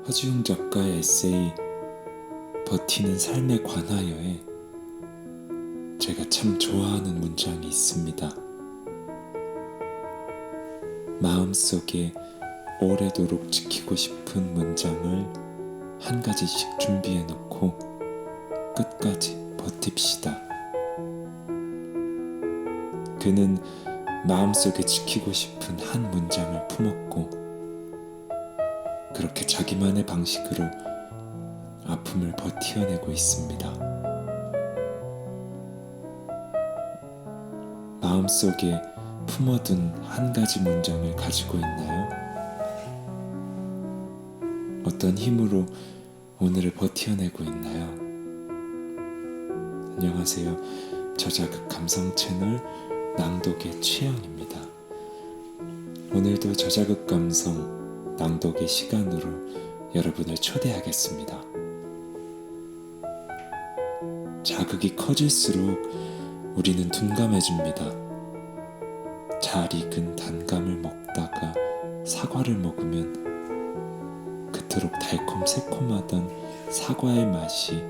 허지웅 작가의 에세이 버티는 삶에 관하여에 제가 참 좋아하는 문장이 있습니다. 마음속에 오래도록 지키고 싶은 문장을 한 가지씩 준비해 놓고 끝까지 버팁시다. 그는 마음속에 지키고 싶은 한 문장을 품었고 그렇게 자기만의 방식으로 아픔을 버티어내고 있습니다. 마음속에 품어둔 한 가지 문장을 가지고 있나요? 어떤 힘으로 오늘을 버티어내고 있나요? 안녕하세요. 저자극 감성 채널 낭독의 취향입니다. 오늘도 저자극 감성 낭독의 시간으로 여러분을 초대하겠습니다. 자극이 커질수록 우리는 둔감해집니다. 잘 익은 단감을 먹다가 사과를 먹으면 그토록 달콤 새콤하던 사과의 맛이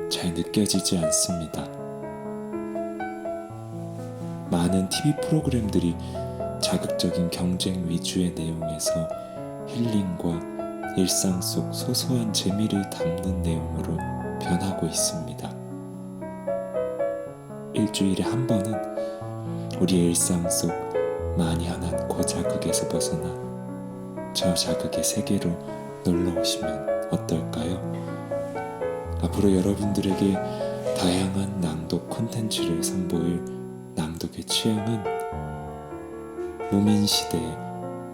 잘 느껴지지 않습니다. 많은 TV 프로그램들이 자극적인 경쟁 위주의 내용에서 힐링과 일상 속 소소한 재미를 담는 내용으로 변하고 있습니다. 일주일에 한 번은 우리의 일상 속 많이 흔한 고자극에서 벗어나 저자극의 세계로 놀러 오시면 어떨까요? 앞으로 여러분들에게 다양한 낭독 콘텐츠를 선보일 낭독의 취향은 무민시대의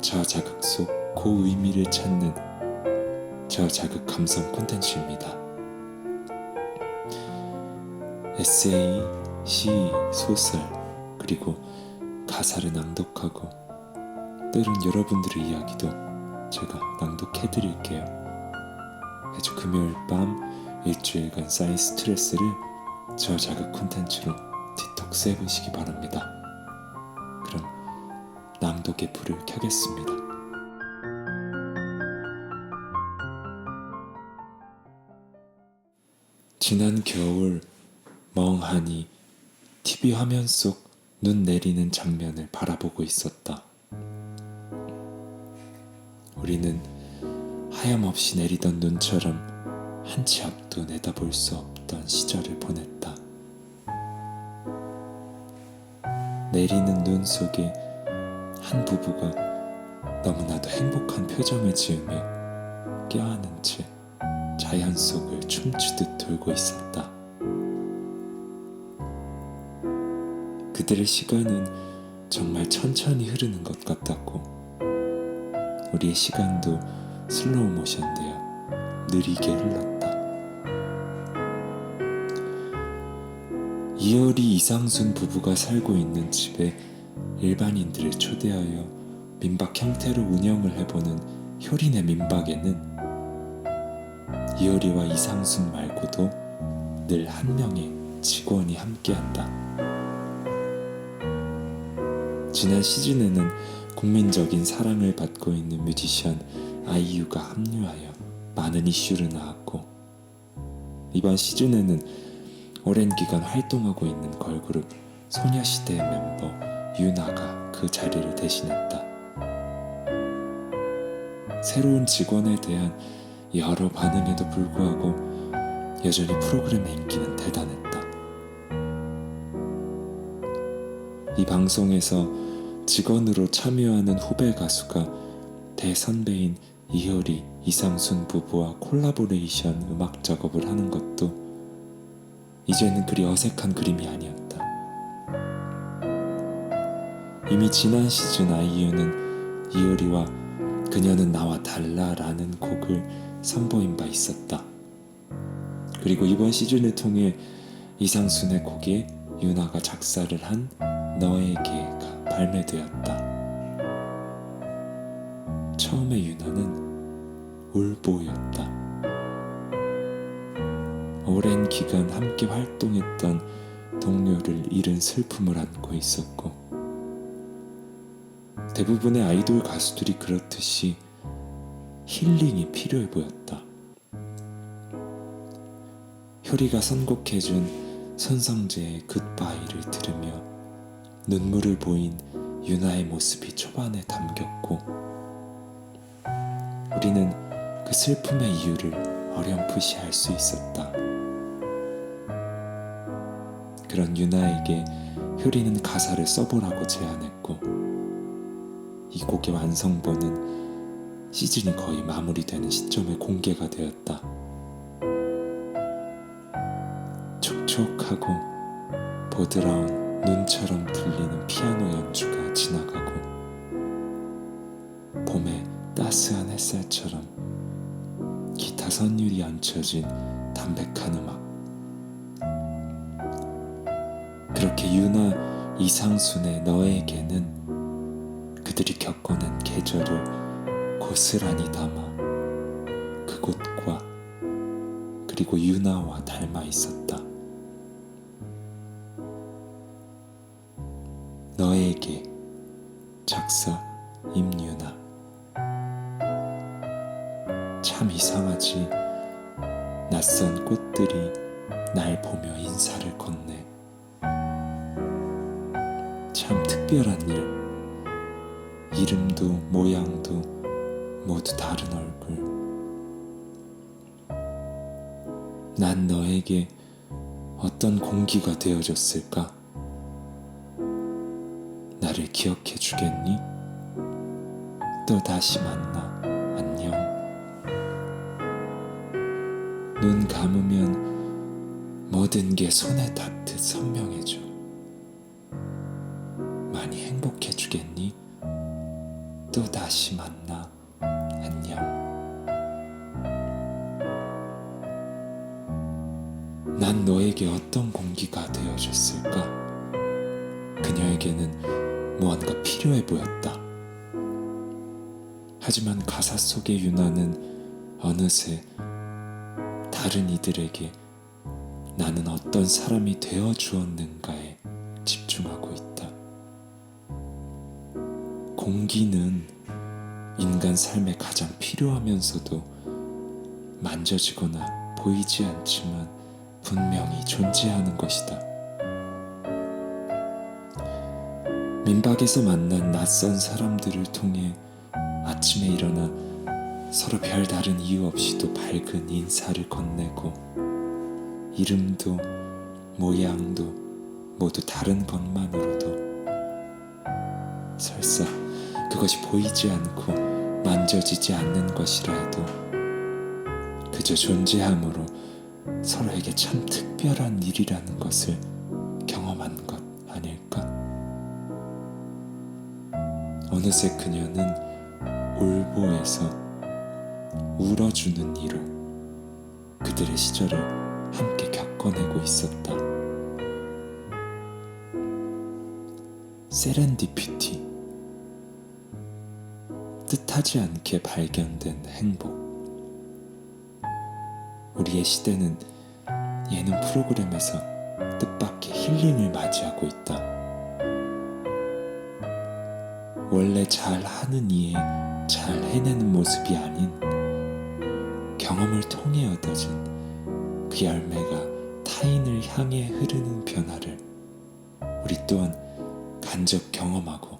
저자극 속 고의미를 찾는 저자극 감성 콘텐츠입니다. 에세이, 시, 소설, 그리고 가사를 낭독하고 때론 여러분들의 이야기도 제가 낭독해드릴게요. 매주 금요일 밤 일주일간 쌓인 스트레스를 저자극 콘텐츠로 디톡스 해보시기 바랍니다. 그럼 낭독의 불을 켜겠습니다. 지난 겨울 멍하니 TV 화면 속 눈 내리는 장면을 바라보고 있었다. 우리는 하염없이 내리던 눈처럼 한 치 앞도 내다볼 수 없던 시절을 보냈다. 내리는 눈 속에 한 부부가 너무나도 행복한 표정을 지으며 껴안은 채 자연 속을 춤추듯 돌고 있었다. 그들의 시간은 정말 천천히 흐르는 것 같았고 우리의 시간도 슬로우 모션되어 느리게 흘렀다. 이효리 이상순 부부가 살고 있는 집에 일반인들을 초대하여 민박 형태로 운영을 해보는 효리네 민박에는 이효리와 이상순 말고도 늘 한 명의 직원이 함께한다. 지난 시즌에는 국민적인 사랑을 받고 있는 뮤지션 아이유가 합류하여 많은 이슈를 낳았고 이번 시즌에는 오랜 기간 활동하고 있는 걸그룹 소녀시대의 멤버 유나가 그 자리를 대신했다. 새로운 직원에 대한 여러 반응에도 불구하고 여전히 프로그램의 인기는 대단했다. 이 방송에서 직원으로 참여하는 후배 가수가 대선배인 이효리, 이상순 부부와 콜라보레이션 음악 작업을 하는 것도 이제는 그리 어색한 그림이 아니었다. 이미 지난 시즌 아이유는 이효리와 그녀는 나와 달라라는 곡을 선보인 바 있었다. 그리고 이번 시즌을 통해 이상순의 곡에 유나가 작사를 한 너에게가 발매되었다. 처음에 유나는 울보였다. 오랜 기간 함께 활동했던 동료를 잃은 슬픔을 안고 있었고 대부분의 아이돌 가수들이 그렇듯이 힐링이 필요해 보였다. 효리가 선곡해준 손성재의 굿바이를 들으며 눈물을 보인 유나의 모습이 초반에 담겼고, 우리는 그 슬픔의 이유를 어렴풋이 알 수 있었다. 그런 유나에게 효리는 가사를 써보라고 제안했고, 이 곡의 완성본은 시즌이 거의 마무리되는 시점에 공개가 되었다. 촉촉하고 보드라운 눈처럼 들리는 피아노 연주가 지나가고, 봄의 따스한 햇살처럼 기타 선율이 얹혀진 담백한 음악. 그렇게 유나 이상순의 너에게는 그들이 겪어낸 계절을 고스란히 담아 그곳과 그리고 유나와 닮아 있었다. 너에게, 작사 임유나. 참 이상하지. 낯선 꽃들이 날 보며 인사를 건네. 참 특별한 일. 이름도 모양도 모두 다른 얼굴. 난 너에게 어떤 공기가 되어줬을까? 나를 기억해 주겠니? 또 다시 만나. 안녕. 눈 감으면 모든 게 손에 닿듯 선명해져. 많이 행복해 주겠니? 또 다시 만나. 안녕. 난 너에게 어떤 공기가 되어줬을까? 그녀에게는 무언가 필요해 보였다. 하지만 가사 속의 유나는 어느새 다른 이들에게 나는 어떤 사람이 되어 주었는가에 집중하고 있다. 공기는 인간 삶에 가장 필요하면서도 만져지거나 보이지 않지만 분명히 존재하는 것이다. 민박에서 만난 낯선 사람들을 통해 아침에 일어나 서로 별다른 이유 없이도 밝은 인사를 건네고, 이름도 모양도 모두 다른 것만으로도 설사 그것이 보이지 않고 만져지지 않는 것이라 해도 그저 존재함으로 서로에게 참 특별한 일이라는 것을 경험한 것 아닐까? 어느새 그녀는 울보에서 울어주는 이로 그들의 시절을 함께 겪어내고 있었다. 세렌디피티. 뜻하지 않게 발견된 행복. 우리의 시대는 예능 프로그램에서 뜻밖의 힐링을 맞이하고 있다. 원래 잘하는 이의 잘 해내는 모습이 아닌 경험을 통해 얻어진 그 열매가 타인을 향해 흐르는 변화를 우리 또한 간접 경험하고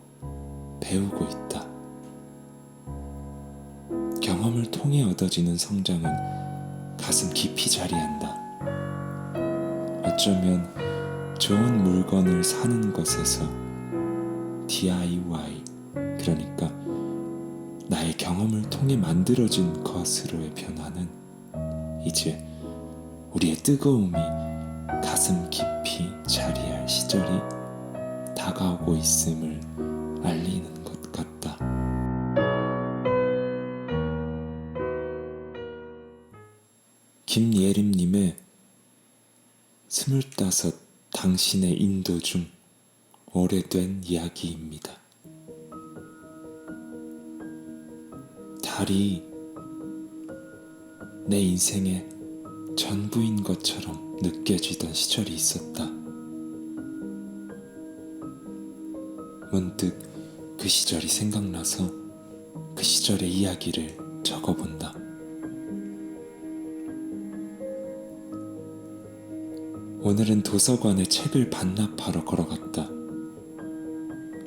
배우고 있다. 경험을 통해 얻어지는 성장은 가슴 깊이 자리한다. 어쩌면 좋은 물건을 사는 것에서 DIY, 그러니까 나의 경험을 통해 만들어진 것으로의 변화는 이제 우리의 뜨거움이 가슴 깊이 자리할 시절이 다가오고 있음을 알리는 것 같다. 김예림님의 25 당신의 인도 중 오래된 이야기입니다. 달이 내 인생의 전부인 것처럼 느껴지던 시절이 있었다. 문득 그 시절이 생각나서 그 시절의 이야기를 적어본다. 오늘은 도서관에 책을 반납하러 걸어갔다.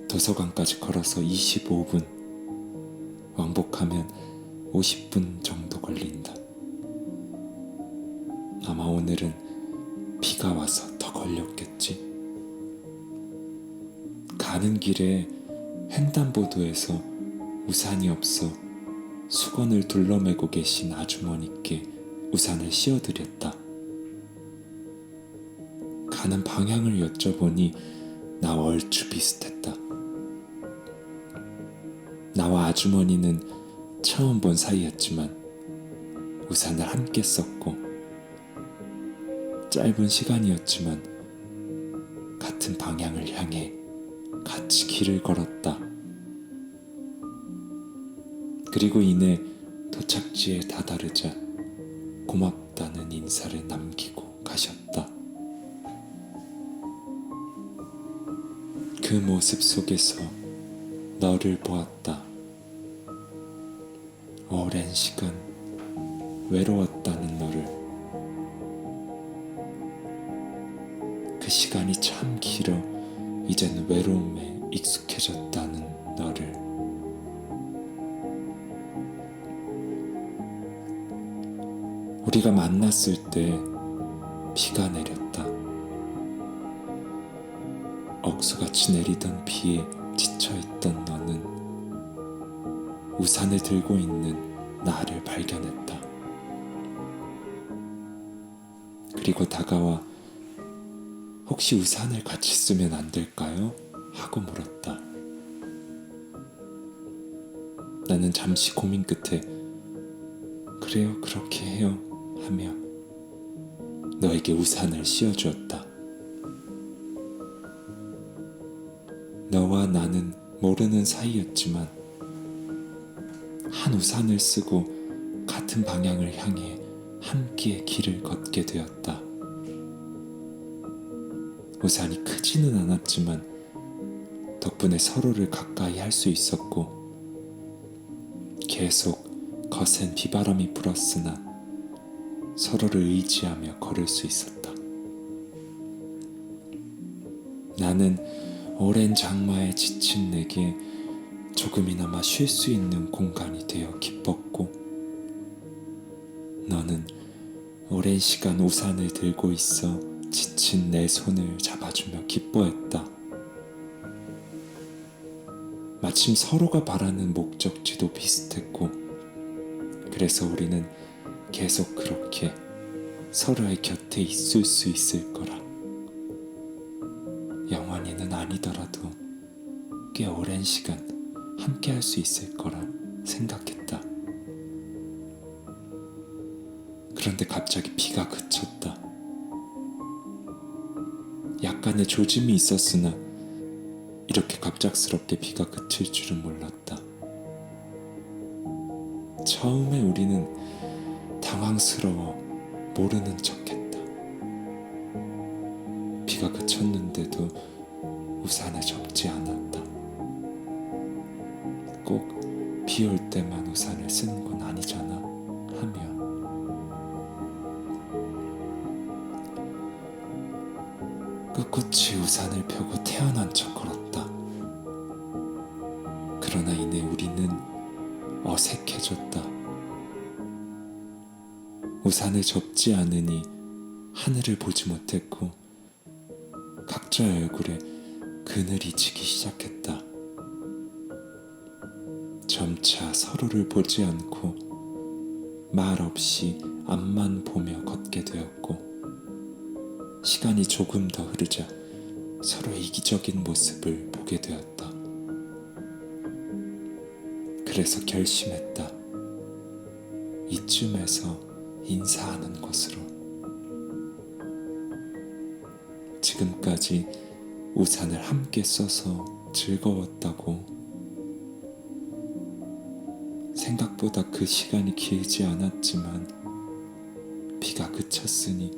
도서관까지 걸어서 25분, 왕복하면 50분 정도 걸린다. 아마 오늘은 비가 와서 더 걸렸겠지. 가는 길에 횡단보도에서 우산이 없어 수건을 둘러매고 계신 아주머니께 우산을 씌워드렸다. 가는 방향을 여쭤보니 나와 얼추 비슷했다. 나와 아주머니는 처음 본 사이였지만 우산을 함께 썼고 짧은 시간이었지만 같은 방향을 향해 같이 길을 걸었다. 그리고 이내 도착지에 다다르자 고맙다는 인사를 남기고 가셨다. 그 모습 속에서 너를 보았다. 오랜 시간 외로웠다는 너를. 그 시간이 참 길어 이젠 외로움에 익숙해졌다는 너를. 우리가 만났을 때 비가 내렸다. 억수같이 내리던 비에 지쳐있던 너는 우산을 들고 있는 나를 발견했다. 그리고 다가와 혹시 우산을 같이 쓰면 안 될까요? 하고 물었다. 나는 잠시 고민 끝에 그래요, 그렇게 해요 하며 너에게 우산을 씌워주었다. 너와 나는 모르는 사이였지만 한 우산을 쓰고 같은 방향을 향해 함께 길을 걷게 되었다. 우산이 크지는 않았지만 덕분에 서로를 가까이 할 수 있었고 계속 거센 비바람이 불었으나 서로를 의지하며 걸을 수 있었다. 나는 오랜 장마에 지친 내게 조금이나마 쉴 수 있는 공간이 되어 기뻤고 너는 오랜 시간 우산을 들고 있어 지친 내 손을 잡아주며 기뻐했다. 마침 서로가 바라는 목적지도 비슷했고 그래서 우리는 계속 그렇게 서로의 곁에 있을 수 있을 거라. 영원히는 아니더라도 꽤 오랜 시간 함께 할 수 있을 거라 생각했다. 그런데 갑자기 비가 그쳤다. 약간의 조짐이 있었으나 이렇게 갑작스럽게 비가 그칠 줄은 몰랐다. 처음에 우리는 당황스러워 모르는 척했다. 비가 그쳤는데도 우산을 접지 않았다. 꼭 비 올 때만 우산을 쓰는 건 아니잖아 하며 꿋꿋이 우산을 펴고 태어난 척 걸었다. 그러나 이내 우리는 어색해졌다. 우산을 접지 않으니 하늘을 보지 못했고 각자의 얼굴에 그늘이 지기 시작했다. 점차 서로를 보지 않고 말 없이 앞만 보며 걷게 되었고 시간이 조금 더 흐르자 서로의 이기적인 모습을 보게 되었다. 그래서 결심했다. 이쯤에서 인사하는 것으로. 지금까지 우산을 함께 써서 즐거웠다고. 생각보다 그 시간이 길지 않았지만 비가 그쳤으니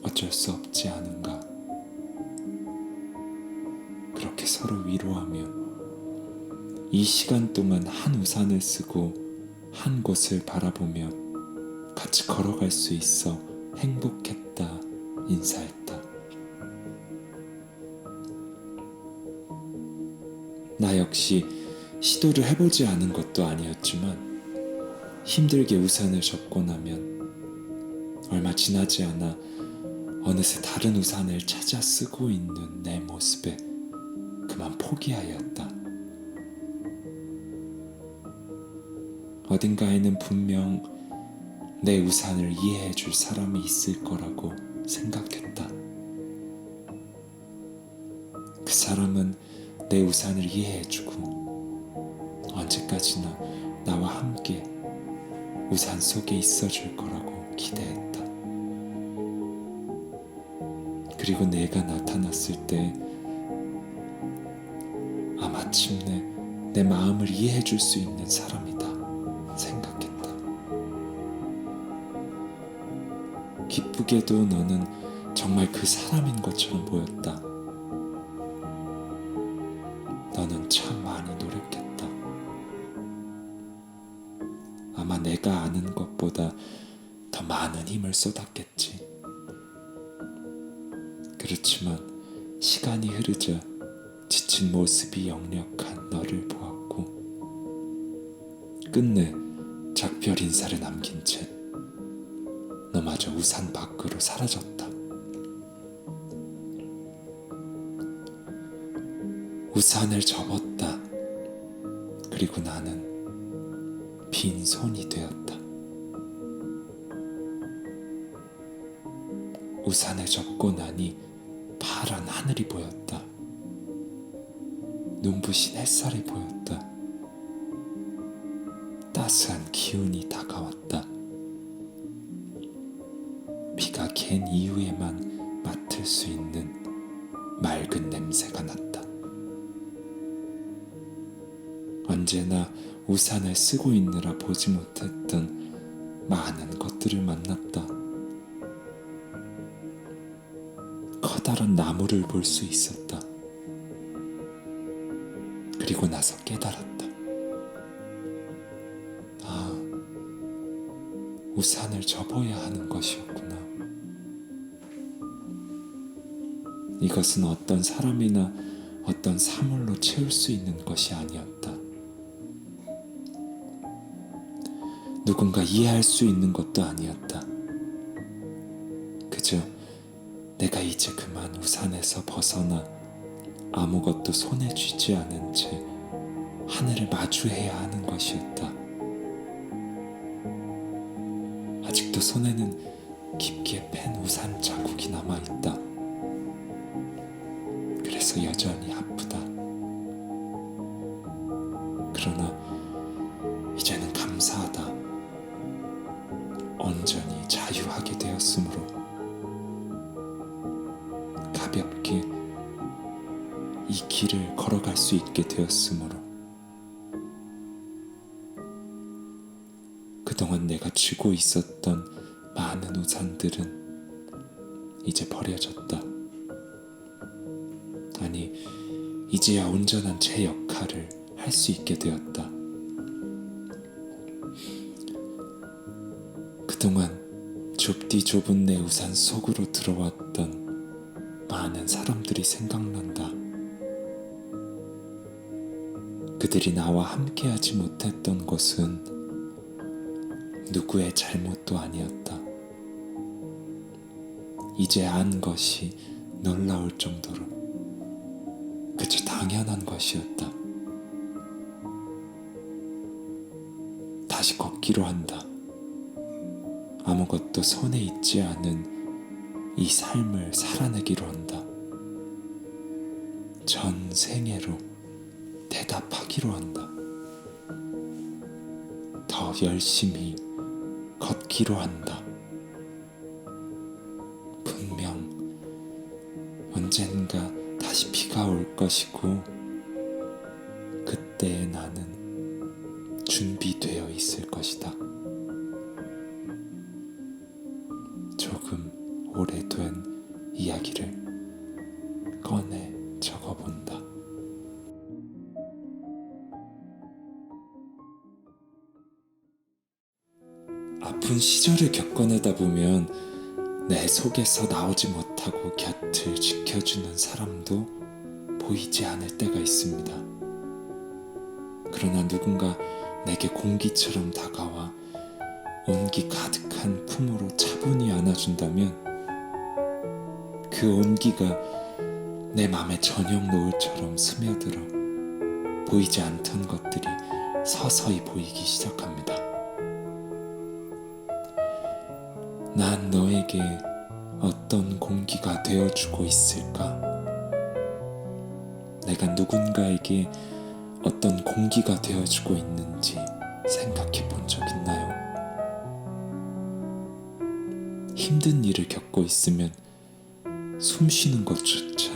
어쩔 수 없지 않은가. 그렇게 서로 위로하며 이 시간 동안 한 우산을 쓰고 한 곳을 바라보며 같이 걸어갈 수 있어 행복했다 인사했다. 나 역시 시도를 해보지 않은 것도 아니었지만 힘들게 우산을 접고 나면 얼마 지나지 않아 어느새 다른 우산을 찾아 쓰고 있는 내 모습에 그만 포기하였다. 어딘가에는 분명 내 우산을 이해해 줄 사람이 있을 거라고 생각했다. 그 사람은 내 우산을 이해해 주고 언제까지나 나와 함께 우산 속에 있어 줄 거라고 기대했다. 그리고 내가 나타났을 때 마침내 내 마음을 이해해 줄 수 있는 사람이다 생각했다. 기쁘게도 너는 정말 그 사람인 것처럼 보였다. 너는 참 많이 노력했다. 아마 내가 아는 것보다 더 많은 힘을 쏟았겠지. 그렇지만 시간이 흐르자 지친 모습이 역력한 너를 보았고 끝내 작별 인사를 남긴 채 너마저 우산 밖으로 사라졌다. 우산을 접었다. 그리고 나는 빈손이 되었다. 우산을 접고 나니 파란 하늘이 보였다. 눈부신 햇살이 보였다. 따스한 기운이 다가왔다. 비가 갠 이후에만 맡을 수 있는 맑은 냄새가 났다. 언제나 우산을 쓰고 있느라 보지 못했던 많은 것들을 만났다. 커다란 나무를 볼 수 있었다. 그리고 나서 깨달았다. 우산을 접어야 하는 것이었구나. 이것은 어떤 사람이나 어떤 사물로 채울 수 있는 것이 아니었다. 누군가 이해할 수 있는 것도 아니었다. 그저 내가 이제 그만 우산에서 벗어나 아무것도 손에 쥐지 않은 채 하늘을 마주해야 하는 것이었다. 아직도 손에는 깊게 팬 우산 자국이 남아있다. 그래서 여전히 아프다. 그러나 이제는 감사하다. 온전히 자유하게 되었으므로, 가볍게 이 길을 걸어갈 수 있게 되었으므로, 그동안 내가 쥐고 있었던 많은 우산들은 이제 버려졌다. 아니, 이제야 온전한 제 역할을 할 수 있게 되었다. 그동안 좁디 좁은 내 우산 속으로 들어왔던 많은 사람들이 생각난다. 그들이 나와 함께하지 못했던 것은 누구의 잘못도 아니었다. 이제 안 것이 놀라울 정도로 그저 당연한 것이었다. 다시 걷기로 한다. 아무것도 손에 있지 않은 이 삶을 살아내기로 한다. 전 생애로 대답하기로 한다. 더 열심히 걷기로 한다. 분명 언젠가 다시 비가 올 것이고 그때 나는 준비되어 있을 것이다. 조금 오래된 이야기를 꺼내 적어본다. 아픈 시절을 겪어내다 보면 내 속에서 나오지 못하고 곁을 지켜주는 사람도 보이지 않을 때가 있습니다. 그러나 누군가 내게 공기처럼 다가와 온기 가득한 품으로 차분히 안아준다면 그 온기가 내 맘에 저녁 노을처럼 스며들어 보이지 않던 것들이 서서히 보이기 시작합니다. 난 너에게 어떤 공기가 되어주고 있을까? 내가 누군가에게 어떤 공기가 되어주고 있는지 생각해 본 적 있나요? 힘든 일을 겪고 있으면 숨 쉬는 것조차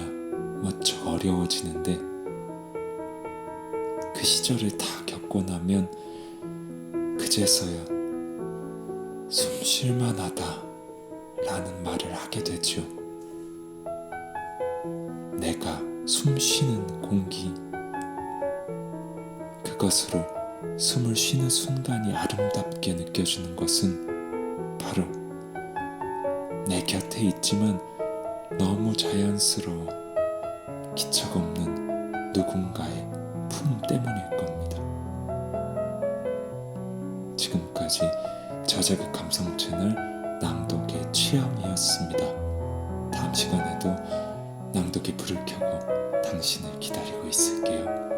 무척 어려워지는데 그 시절을 다 겪고 나면 그제서야 숨 쉴만하다 라는 말을 하게 되죠. 내가 숨 쉬는 공기, 그것으로 숨을 쉬는 순간이 아름답게 느껴지는 것은 바로 내 곁에 있지만 너무 자연스러워 기척 없는 누군가의 품 때문일 겁니다. 지금까지 저자극 감성 채널 낭독의 취향이었습니다. 다음 시간에도 낭독의 불을 켜고 당신을 기다리고 있을게요.